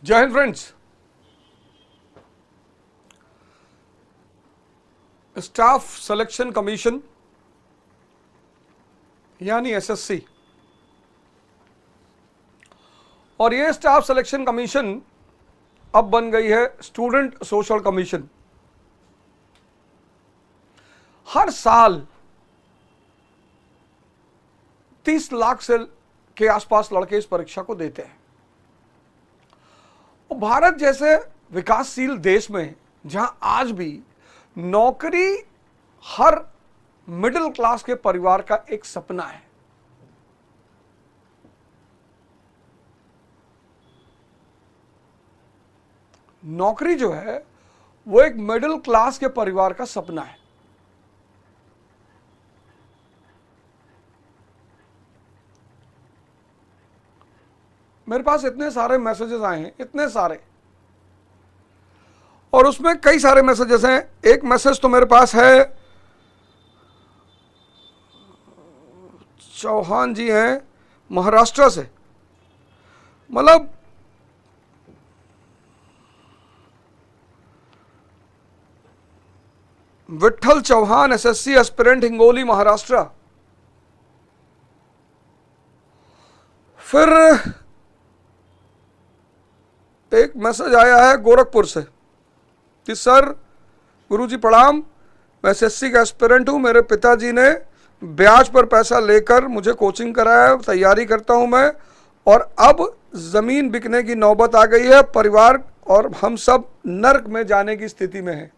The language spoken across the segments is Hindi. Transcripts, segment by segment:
जय Hind friends. Staff selection commission यानी एसएससी और ये स्टाफ सिलेक्शन कमीशन अब बन गई है स्टूडेंट सोशल कमीशन। हर साल 30 लाख से के आसपास लड़के इस परीक्षा को देते हैं। और भारत जैसे विकासशील देश में जहां आज भी नौकरी हर मिडिल क्लास के परिवार का एक सपना है, नौकरी जो है वो एक मिडिल क्लास के परिवार का सपना है। मेरे पास इतने सारे मैसेजेस आए हैं, इतने सारे, और उसमें कई सारे मैसेजेस हैं। एक मैसेज तो मेरे पास है, चौहान जी हैं महाराष्ट्र से, मतलब विठल चौहान एसएससी एस्पिरेंट हिंगोली महाराष्ट्र। फिर एक मैसेज आया है गोरखपुर से कि सर गुरुजी प्रणाम, मैं एसएससी का एस्पिरेंट हूँ। मेरे पिताजी ने ब्याज पर पैसा लेकर मुझे कोचिंग कराया, तैयारी करता हूँ मैं, और अब ज़मीन बिकने की नौबत आ गई है। परिवार और हम सब नर्क में जाने की स्थिति में हैं।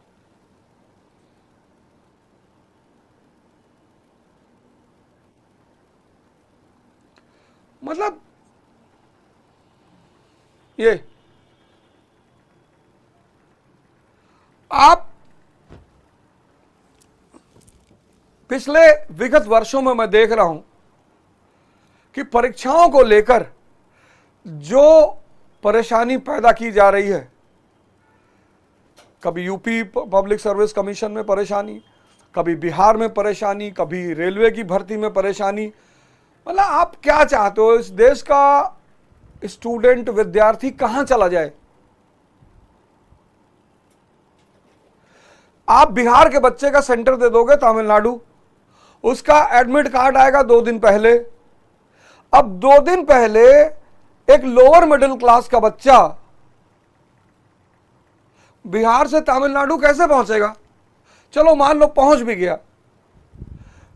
मतलब ये आप पिछले विगत वर्षों में मैं देख रहा हूं कि परीक्षाओं को लेकर जो परेशानी पैदा की जा रही है, कभी यूपी पब्लिक सर्विस कमीशन में परेशानी, कभी बिहार में परेशानी, कभी रेलवे की भर्ती में परेशानी। मतलब आप क्या चाहते हो, इस देश का स्टूडेंट विद्यार्थी कहां चला जाए? आप बिहार के बच्चे का सेंटर दे दोगे तमिलनाडु, उसका एडमिट कार्ड आएगा 2 दिन पहले। अब 2 दिन पहले एक लोअर मिडिल क्लास का बच्चा बिहार से तमिलनाडु कैसे पहुंचेगा? चलो मान लो पहुंच भी गया,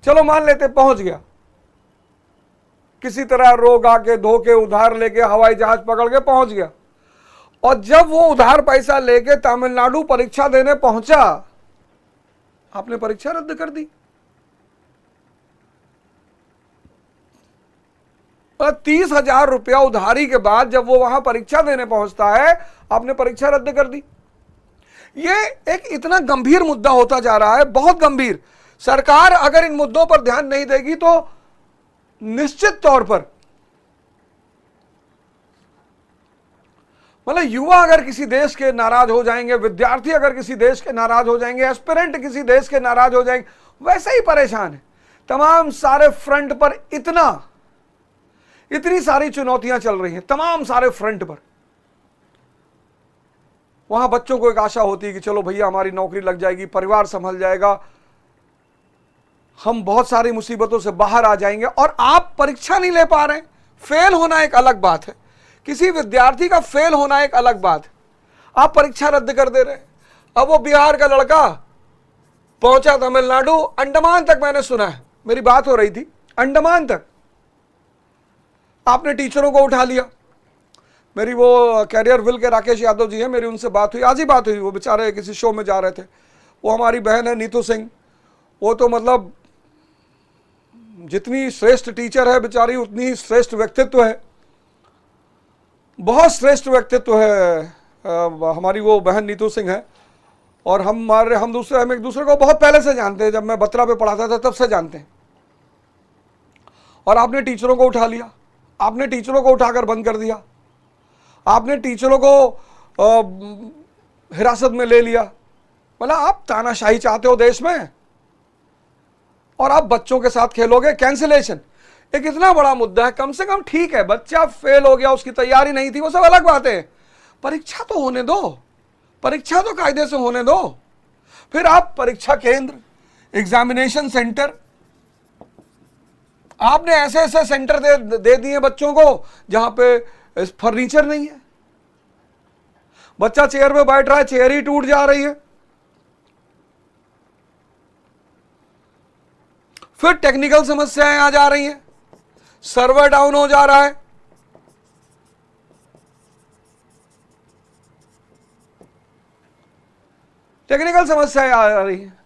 चलो मान लेते पहुंच गया, किसी तरह रोग आके धोके उधार लेके हवाई जहाज पकड़ के पहुंच गया, और जब वो उधार पैसा लेके तमिलनाडु परीक्षा देने पहुंचा, आपने परीक्षा रद्द कर दी। 30,000 रुपया उधारी के बाद जब वो वहां परीक्षा देने पहुंचता है, आपने परीक्षा रद्द कर दी। ये एक इतना गंभीर मुद्दा होता जा रहा है, बहुत गंभीर। सरकार अगर इन मुद्दों पर ध्यान नहीं देगी तो निश्चित तौर पर, मतलब युवा अगर किसी देश के नाराज हो जाएंगे, विद्यार्थी अगर किसी देश के नाराज हो जाएंगे, एस्पिरेंट किसी देश के नाराज हो जाएंगे, वैसे ही परेशान है। तमाम सारे फ्रंट पर इतनी सारी चुनौतियां चल रही हैं, तमाम सारे फ्रंट पर। वहां बच्चों को एक आशा होती है कि चलो भैया हमारी नौकरी लग जाएगी, परिवार संभल जाएगा, हम बहुत सारी मुसीबतों से बाहर आ जाएंगे। और आप परीक्षा नहीं ले पा रहे हैं। फेल होना एक अलग बात है, किसी विद्यार्थी का फेल होना एक अलग बात है, आप परीक्षा रद्द कर दे रहे हैं। अब वो बिहार का लड़का पहुंचा तमिलनाडु, अंडमान तक मैंने सुना है, मेरी बात हो रही थी, अंडमान तक आपने टीचरों को उठा लिया। मेरी वो कैरियर विल के राकेश यादव जी हैं, मेरी उनसे बात हुई, आज ही बात हुई। वो बेचारे किसी शो में जा रहे थे, वो हमारी बहन है नीतू सिंह, वो तो मतलब जितनी श्रेष्ठ टीचर है बेचारी, उतनी ही श्रेष्ठ व्यक्तित्व है, बहुत श्रेष्ठ व्यक्तित्व है हमारी वो बहन नीतू सिंह है। और हम एक दूसरे को बहुत पहले से जानते हैं, जब मैं बत्रा पे पढ़ाता था तब से जानते हैं। और आपने टीचरों को उठा लिया, आपने टीचरों को उठाकर बंद कर दिया, आपने टीचरों को हिरासत में ले लिया। मतलब आप तानाशाही चाहते हो देश में, और आप बच्चों के साथ खेलोगे। कैंसिलेशन एक इतना बड़ा मुद्दा है, कम से कम ठीक है, बच्चा फेल हो गया, उसकी तैयारी नहीं थी, वो सब अलग बात है। परीक्षा तो होने दो, परीक्षा तो कायदे से होने दो। फिर आप परीक्षा केंद्र, एग्जामिनेशन सेंटर, आपने ऐसे ऐसे सेंटर दे दिए बच्चों को जहां पे फर्नीचर नहीं है, बच्चा चेयर पे बैठ रहा है, चेयर ही टूट जा रही है। फिर टेक्निकल समस्याएं आ जा रही हैं, सर्वर डाउन हो जा रहा है, टेक्निकल समस्याएं आ रही हैं,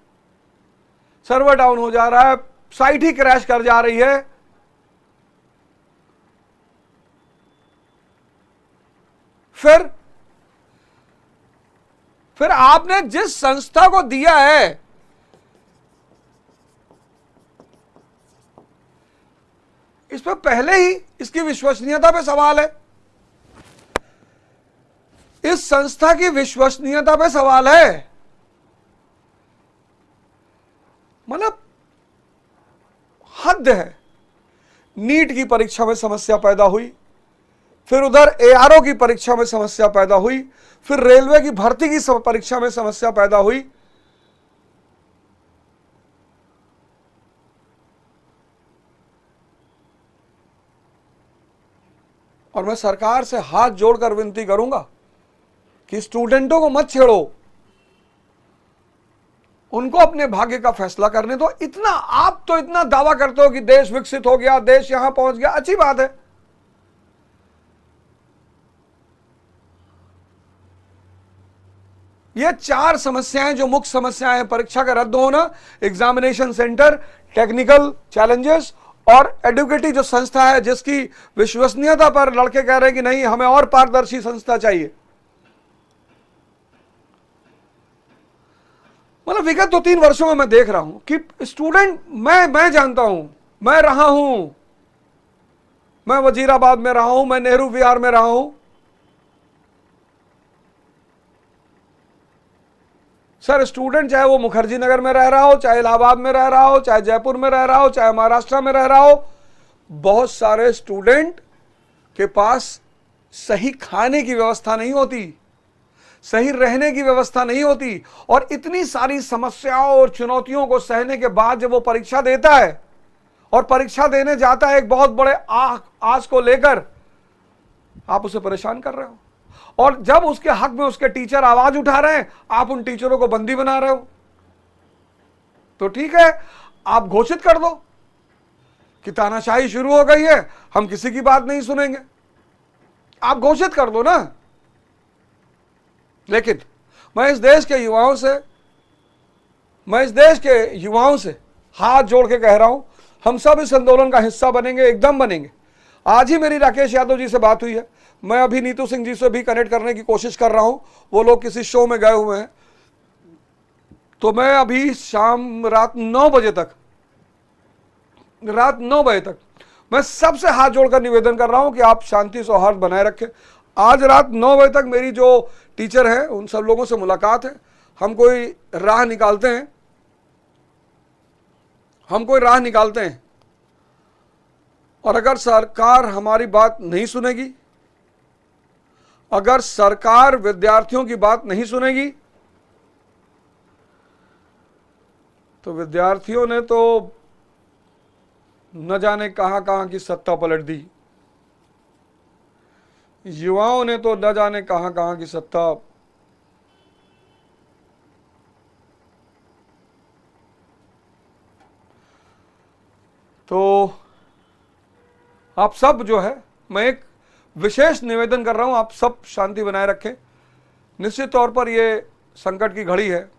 सर्वर डाउन हो जा रहा है, साइट ही क्रैश कर जा रही है। फिर आपने जिस संस्था को दिया है, इस पर पहले ही इसकी विश्वसनीयता पे सवाल है, इस संस्था की विश्वसनीयता पे सवाल है। मतलब हद है। नीट की परीक्षा में समस्या पैदा हुई, फिर उधर एआरओ की परीक्षा में समस्या पैदा हुई, फिर रेलवे की भर्ती की परीक्षा में समस्या पैदा हुई। और मैं सरकार से हाथ जोड़कर विनती करूंगा कि स्टूडेंटों को मत छेड़ो, उनको अपने भाग्य का फैसला करने दो। इतना आप तो इतना दावा करते हो कि देश विकसित हो गया, देश यहां पहुंच गया, अच्छी बात है। ये 4 समस्याएं जो मुख्य समस्याएं हैं, परीक्षा का रद्द होना, एग्जामिनेशन सेंटर, टेक्निकल चैलेंजेस और एडुकेटी जो संस्था है जिसकी विश्वसनीयता पर लड़के कह रहे हैं कि नहीं, हमें और पारदर्शी संस्था चाहिए। मतलब विगत 2-3 वर्षों में मैं देख रहा हूं कि स्टूडेंट, मैं जानता हूं, मैं रहा हूं, मैं वजीराबाद में रहा हूं, मैं नेहरू विहार में रहा हूं। सर स्टूडेंट चाहे वो मुखर्जी नगर में रह रहा हो, चाहे इलाहाबाद में रह रहा हो, चाहे जयपुर में रह रहा हो, चाहे महाराष्ट्र में रह रहा हो, बहुत सारे स्टूडेंट के पास सही खाने की व्यवस्था नहीं होती, सही रहने की व्यवस्था नहीं होती। और इतनी सारी समस्याओं और चुनौतियों को सहने के बाद जब वो परीक्षा देता है और परीक्षा देने जाता है एक बहुत बड़े आस को लेकर, आप उसे परेशान कर रहे हो। और जब उसके हक में उसके टीचर आवाज उठा रहे हैं, आप उन टीचरों को बंदी बना रहे हो। तो ठीक है, आप घोषित कर दो कि तानाशाही शुरू हो गई है, हम किसी की बात नहीं सुनेंगे, आप घोषित कर दो ना। लेकिन मैं इस देश के युवाओं से हाथ जोड़ के कह रहा हूं, हम सब इस आंदोलन का हिस्सा बनेंगे, एकदम बनेंगे। आज ही मेरी राकेश यादव जी से बात हुई है, मैं अभी नीतू सिंह जी से भी कनेक्ट करने की कोशिश कर रहा हूं, वो लोग किसी शो में गए हुए हैं। तो मैं अभी रात 9 बजे तक मैं सबसे हाथ जोड़कर निवेदन कर रहा हूं कि आप शांति सौहार्द बनाए रखें। आज रात 9 बजे तक मेरी जो टीचर हैं उन सब लोगों से मुलाकात है, हम कोई राह निकालते हैं। और अगर सरकार हमारी बात नहीं सुनेगी, अगर सरकार विद्यार्थियों की बात नहीं सुनेगी, तो विद्यार्थियों ने तो न जाने कहां की सत्ता पलट दी, युवाओं ने तो न जाने कहां की सत्ता। तो आप सब जो है, मैं एक विशेष निवेदन कर रहा हूं, आप सब शांति बनाए रखें। निश्चित तौर पर ये संकट की घड़ी है,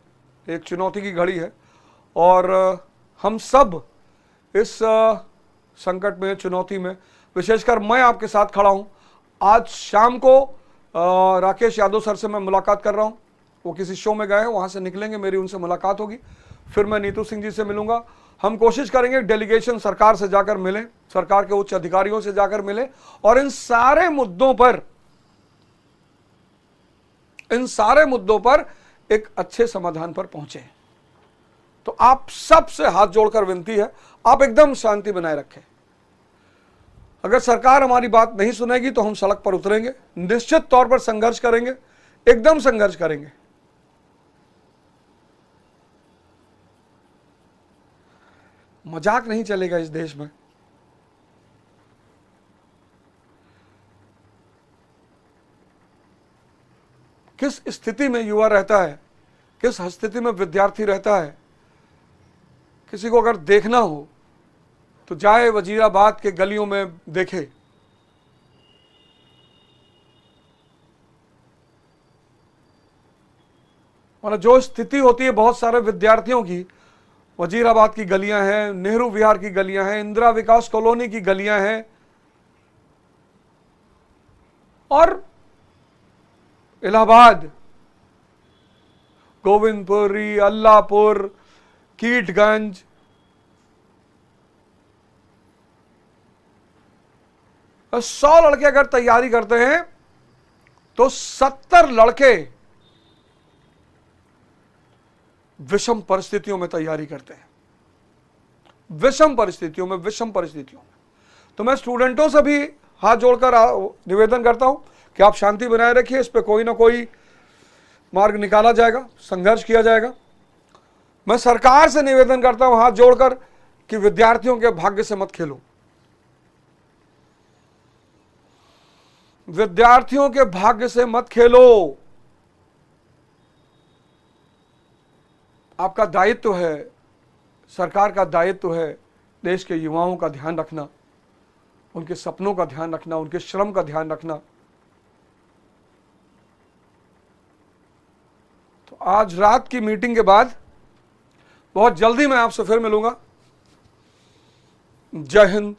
एक चुनौती की घड़ी है, और हम सब इस संकट में, चुनौती में, विशेषकर मैं आपके साथ खड़ा हूं। आज शाम को राकेश यादव सर से मैं मुलाकात कर रहा हूं, वो किसी शो में गए हैं, वहां से निकलेंगे, मेरी उनसे मुलाकात होगी। फिर मैं नीतू सिंह जी से मिलूंगा। हम कोशिश करेंगे डेलीगेशन सरकार से जाकर मिले, सरकार के उच्च अधिकारियों से जाकर मिले, और इन सारे मुद्दों पर एक अच्छे समाधान पर पहुंचे। तो आप सबसे हाथ जोड़कर विनती है, आप एकदम शांति बनाए रखें। अगर सरकार हमारी बात नहीं सुनेगी तो हम सड़क पर उतरेंगे, निश्चित तौर पर संघर्ष करेंगे, एकदम संघर्ष करेंगे। मजाक नहीं चलेगा इस देश में। किस स्थिति में युवा रहता है, किस स्थिति में विद्यार्थी रहता है, किसी को अगर देखना हो तो जाए वजीराबाद के गलियों में देखे। मतलब जो स्थिति होती है बहुत सारे विद्यार्थियों की, वजीराबाद की गलियां हैं, नेहरू विहार की गलियां हैं, इंदिरा विकास कॉलोनी की गलियां हैं, और इलाहाबाद, गोविंदपुरी, अल्लाहपुर, कीटगंज, और 100 लड़के अगर तैयारी करते हैं तो 70 लड़के विषम परिस्थितियों में तैयारी करते हैं, विषम परिस्थितियों में। तो मैं स्टूडेंटों से भी हाथ जोड़कर निवेदन करता हूं कि आप शांति बनाए रखिए, इस पे कोई ना कोई मार्ग निकाला जाएगा, संघर्ष किया जाएगा। मैं सरकार से निवेदन करता हूं हाथ जोड़कर कि विद्यार्थियों के भाग्य से मत खेलो, विद्यार्थियों के भाग्य से मत खेलो। आपका दायित्व है, सरकार का दायित्व है देश के युवाओं का ध्यान रखना, उनके सपनों का ध्यान रखना, उनके श्रम का ध्यान रखना। तो आज रात की मीटिंग के बाद बहुत जल्दी मैं आपसे फिर मिलूंगा। जय हिंद,